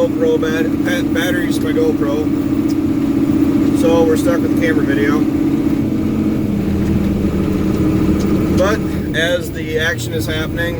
GoPro batteries to my GoPro, so we're stuck with camera video. But as the action is happening,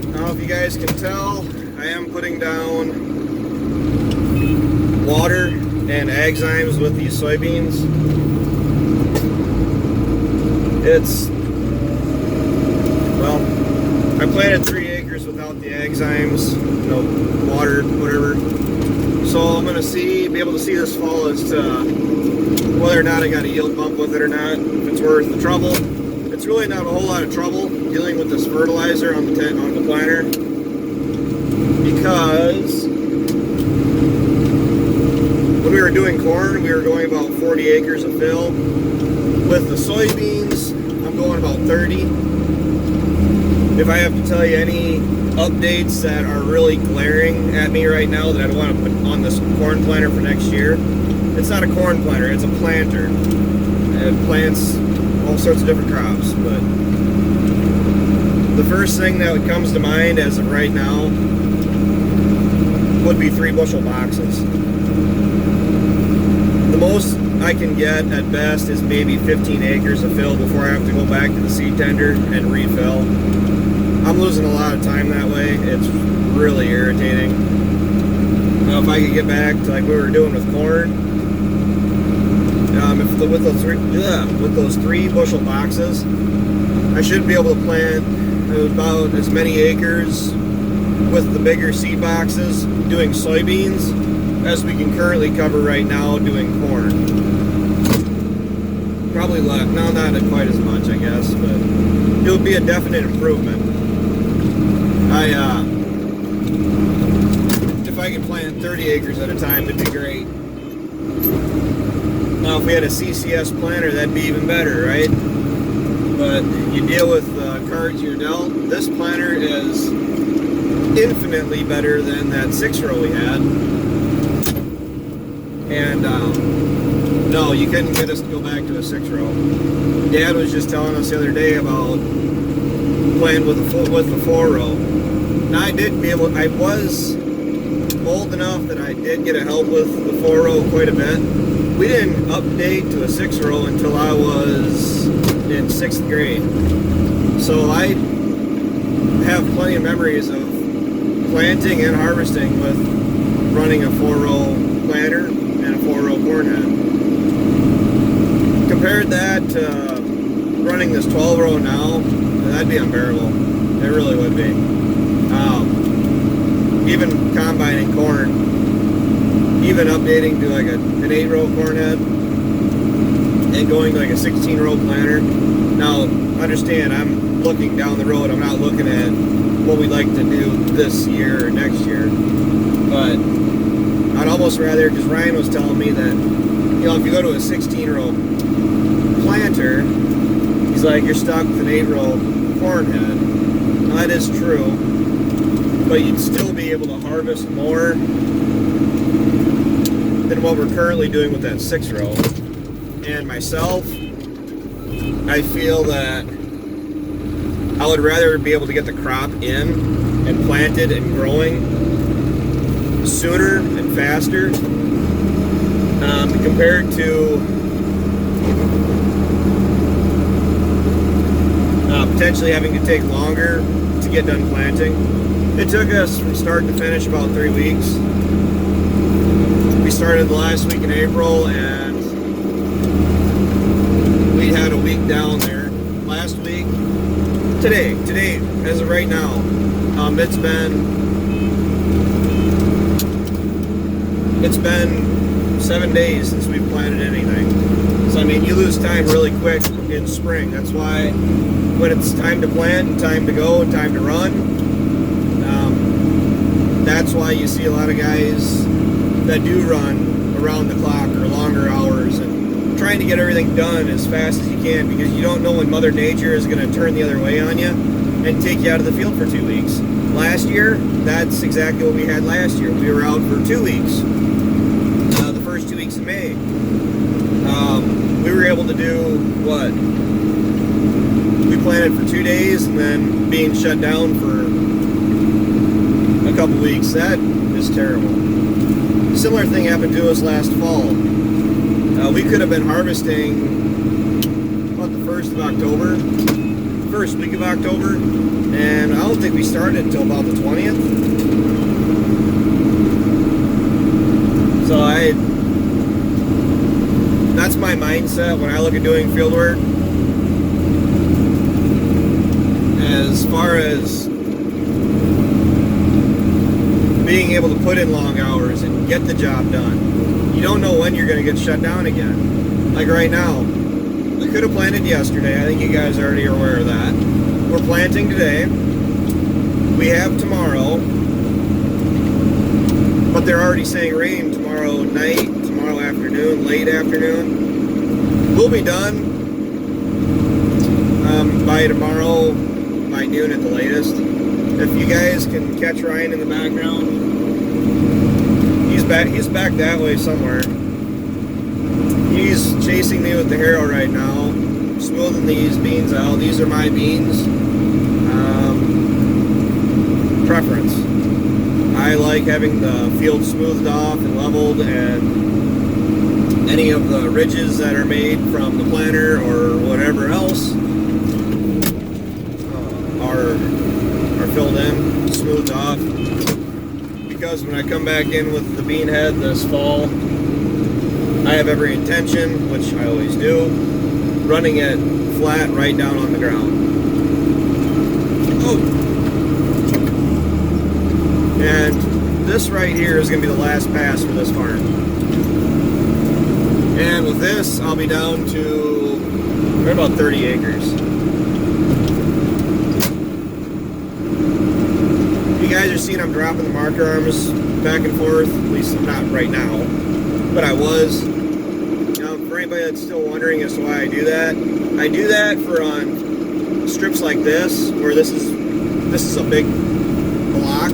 I don't know if you guys can tell, I am putting down water and Agzymes with these soybeans. Well, I planted 3 acres without the Agzymes, water, whatever. So I'm going to be able to see this fall as to whether or not I got a yield bump with it or not, if it's worth the trouble. It's really not a whole lot of trouble dealing with this fertilizer on the planter, because when we were doing corn, we were going about 40 acres of fill. With the soybeans, I'm going about 30. If I have to tell you any updates that are really glaring at me right now that I want to put on this corn planter for next year, it's not a corn planter, it's a planter. It plants all sorts of different crops, but the first thing that comes to mind as of right now would be 3 bushel boxes. The most I can get at best is maybe 15 acres of fill before I have to go back to the seed tender and refill. I'm losing a lot of time that way. It's really irritating. Now, if I could get back to like we were doing with corn, with those 3 bushel boxes, I should be able to plant about as many acres with the bigger seed boxes doing soybeans as we can currently cover right now doing corn. Probably less, no, not quite as much, I guess, but it would be a definite improvement. If I could plant 30 acres at a time, it'd be great. Now, if we had a CCS planter, that'd be even better, right? But you deal with cards you're dealt. This planter is infinitely better than that 6-row we had. And no, you couldn't get us to go back to a 6-row. Dad was just telling us the other day about playing with the 4-row. Now I was old enough that I did get a help with the 4-row quite a bit. We didn't update to a 6-row until I was in 6th grade. So I have plenty of memories of planting and harvesting with running a 4-row planter and a 4-row corn head. Compared that to running this 12-row now, that'd be unbearable. It really would be. Even combining corn, even updating to like an 8-row corn head and going to like a 16-row planter. Now, understand, I'm looking down the road. I'm not looking at what we'd like to do this year or next year. But I'd almost rather, because Ryan was telling me that, if you go to a 16-row planter, he's like, you're stuck with an 8-row corn head. Now, that is true, but you'd still be able to harvest more than what we're currently doing with that 6-row. And myself, I feel that I would rather be able to get the crop in and planted and growing sooner and faster compared to potentially having to take longer to get done planting. It took us from start to finish about 3 weeks. We started the last week in April, and we had a week down there. Last week, today, as of right now, it's been 7 days since we've planted anything. So, I mean, you lose time really quick in spring. That's why when it's time to plant and time to go and time to run, that's why you see a lot of guys that do run around the clock or longer hours and trying to get everything done as fast as you can, because you don't know when Mother Nature is going to turn the other way on you and take you out of the field for 2 weeks. Last year, that's exactly what we had last year. We were out for 2 weeks. The first 2 weeks of May. We were able to do what? We planted for 2 days and then being shut down for couple weeks. That is terrible. Similar thing happened to us last fall. We could have been harvesting about the 1st of October, first week of October, and I don't think we started until about the 20th. So that's my mindset when I look at doing field work. As far as being able to put in long hours and get the job done, you don't know when you're going to get shut down again. Like right now, we could have planted yesterday. I think you guys already are aware of that. We're planting today. We have tomorrow, but they're already saying rain tomorrow night, tomorrow afternoon, late afternoon. We'll be done by tomorrow, by noon at the latest. If you guys can catch Ryan in the background, he's back that way somewhere. He's chasing me with the harrow right now, smoothing these beans out. These are my beans. Preference. I like having the field smoothed off and leveled, and any of the ridges that are made from the planter or whatever else are filled in, smoothed off. Because when I come back in with the bean head this fall, I have every intention, which I always do, running it flat right down on the ground. Oh. And this right here is going to be the last pass for this farm. And with this, I'll be down to right about 30 acres. You guys are seeing I'm dropping the marker arms back and forth, at least not right now, but I was. For anybody that's still wondering as to why I do that for on strips like this, where this is a big block.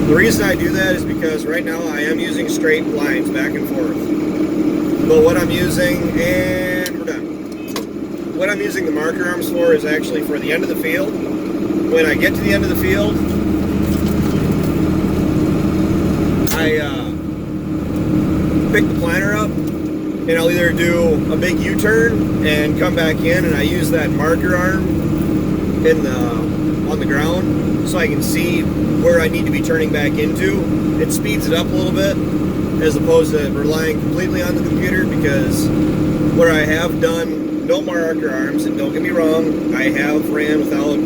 The reason I do that is because right now I am using straight lines back and forth. But what I'm using, and we're done. What I'm using the marker arms for is actually for the end of the field. When I get to the end of the field, I pick the planter up, and I'll either do a big U-turn and come back in, and I use that marker arm on the ground so I can see where I need to be turning back into. It speeds it up a little bit as opposed to relying completely on the computer, because where I have done no marker arms, and don't get me wrong, I have ran without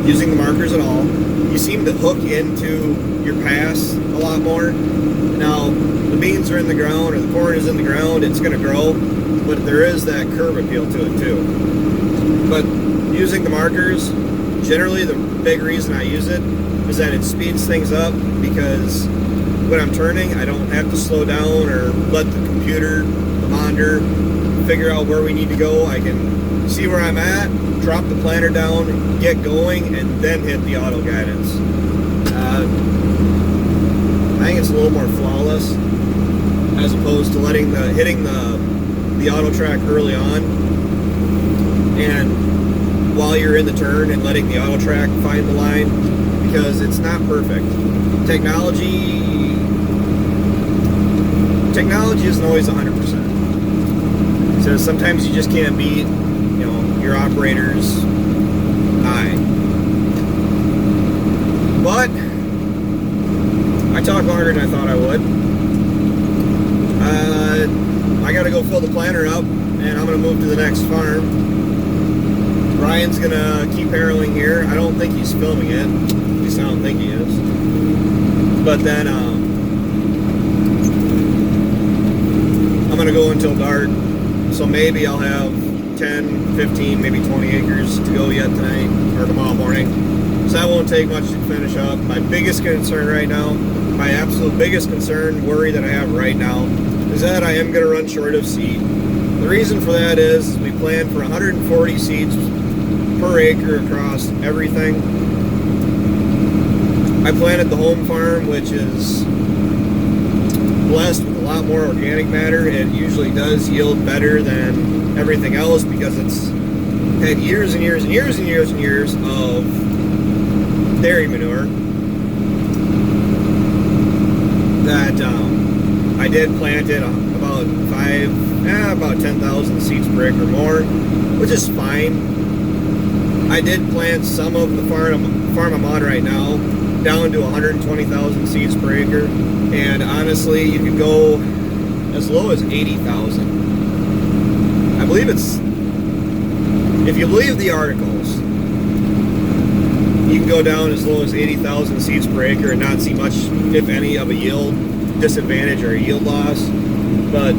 using the markers at all, you seem to hook into your pass a lot more. Now, the beans are in the ground or the corn is in the ground, it's going to grow, but there is that curve appeal to it too. But using the markers, generally the big reason I use it is that it speeds things up, because when I'm turning, I don't have to slow down or let the computer, the monitor, figure out where we need to go. I can see where I'm at, drop the planter down, get going, and then hit the auto guidance. I think it's a little more flawless as opposed to hitting the auto track early on, and while you're in the turn and letting the auto track find the line, because it's not perfect. Technology isn't always 100%. So sometimes you just can't beat, your operator's eye. But I talked longer than I thought I would. I gotta go fill the planter up, and I'm gonna move to the next farm. Ryan's gonna keep harrowing here. I don't think he's filming it. At least I don't think he is. But then I'm gonna go until dark. So maybe I'll have 10, 15, maybe 20 acres to go yet tonight or tomorrow morning. So that won't take much to finish up. My biggest concern right now, my absolute biggest worry that I have right now, is that I am going to run short of seed. The reason for that is we plan for 140 seeds per acre across everything. I planted the home farm, which is blessed with a lot more organic matter. It usually does yield better than everything else because it's had years and years and years and years and years of dairy manure that I did plant it about 10,000 seeds per acre more, which is fine. I did plant some of the farm I'm on right now down to 120,000 seeds per acre, and honestly, you could go as low as 80,000. I believe it's, if you believe the articles, you can go down as low as 80,000 seeds per acre and not see much, if any, of a yield disadvantage or a yield loss. But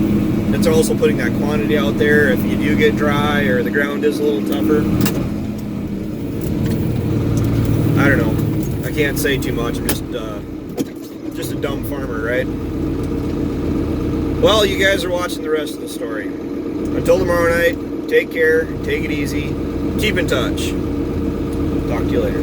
it's also putting that quantity out there if you do get dry or the ground is a little tougher. I don't know. I can't say too much. I'm just a dumb farmer, right? Well, you guys are watching the rest of the story. Until tomorrow night, take care, take it easy, keep in touch. Talk to you later.